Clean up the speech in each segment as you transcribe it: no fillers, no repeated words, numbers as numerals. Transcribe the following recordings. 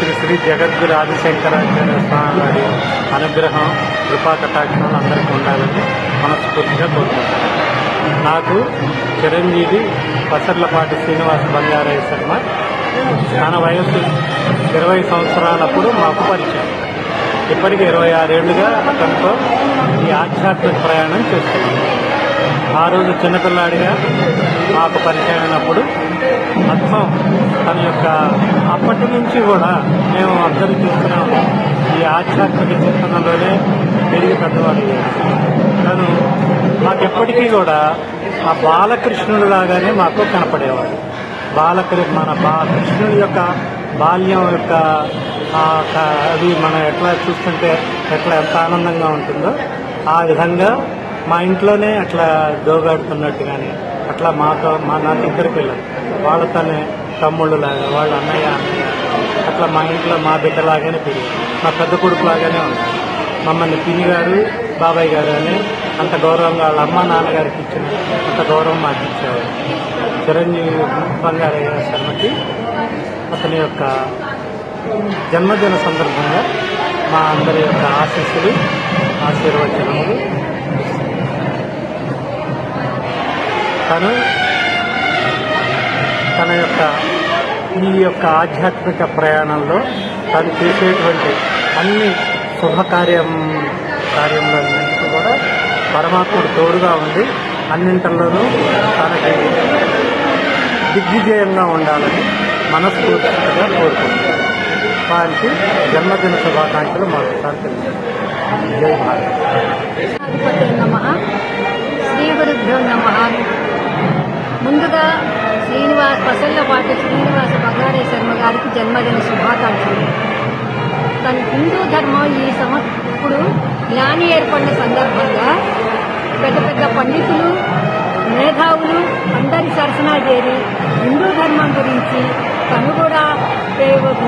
శ్రీ శ్రీ జగద్గురు ఆదిశంకరాచార్య స్వామి వారి అనుగ్రహం కృపా కటాక్షణలు అందరికీ ఉండాలని మనస్ఫూర్తిగా కోరుకుంటున్నాను. నాకు చిరంజీవి పసర్లపాటి శ్రీనివాస బంగారయ్య శర్మ తన వయస్సు 20 సంవత్సరాలప్పుడు మాకు పరిచయం. ఇప్పటికీ 26 ఏళ్లుగా అతనితో ఈ ఆధ్యాత్మిక ప్రయాణం చేస్తున్నాం. ఆ రోజు చిన్నపిల్లాడిగా మాకు పరిచయం అయినప్పుడు మొత్తం తన యొక్క అప్పటి నుంచి కూడా మేము అందరూ చూస్తున్నాము ఈ ఆధ్యాత్మిక చింతనలోనే పెరిగి పెద్దవాడు. తను మాకెప్పటికీ కూడా ఆ బాలకృష్ణుడు లాగానే మాకు కనపడేవాడు. కృష్ణుడి యొక్క బాల్యం యొక్క అది మనం ఎట్లా చూస్తుంటే ఎంత ఆనందంగా ఉంటుందో ఆ విధంగా మా ఇంట్లోనే అట్లా దోగాడుతున్నట్టు కానీ అట్లా నాకు ఇద్దరు పిల్లలు వాళ్ళతోనే తమ్ముళ్ళలాగా వాళ్ళ అన్నయ్య అట్లా మా ఇంట్లో మా బిడ్డలాగానే పెరిగి మా పెద్ద కొడుకు లాగానే ఉంది. మమ్మల్ని పిన్ని గారు బాబాయ్ గారు అని అంత గౌరవంగా వాళ్ళ అమ్మ నాన్నగారికి ఇచ్చిన అంత గౌరవం మాకు ఇచ్చేవారు. చిరంజీవి బంగారయ్య శర్మకి అతని యొక్క జన్మదిన సందర్భంగా మా అందరి యొక్క ఆశీర్వచనములు. తన యొక్క ఈ యొక్క ఆధ్యాత్మిక ప్రయాణంలో తను చేసేటువంటి అన్ని కార్యములన్నింటికి కూడా పరమాత్ముడు తోడుగా ఉండి అన్నింటిలోనూ తనకి దిగ్విజయంగా ఉండాలని మనస్ఫూర్తిగా కోరుకుంటున్నాను. వారికి జన్మదిన శుభాకాంక్షలు మరొకసారి తెలుసు. జై భారత్. శ్రీ గురుభ్యో నమః. ముందుగా పసర్లపాటి శ్రీనివాస బంగారయ్య శర్మ గారికి జన్మదిన శుభాకాంక్షలు. తన హిందూ ధర్మం ఇప్పుడు జ్ఞాని ఏర్పడిన సందర్భంగా పెద్ద పెద్ద పండితులు మేధావులు అందరి సరసనా చేరి హిందూ ధర్మం గురించి తను కూడా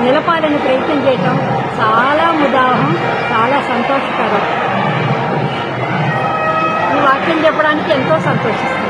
నిలపాలని ప్రయత్నం చేయటం చాలా ముదాహం, చాలా సంతోషకరం. ఈ వాక్యం చెప్పడానికి ఎంతో సంతోషిస్తుంది.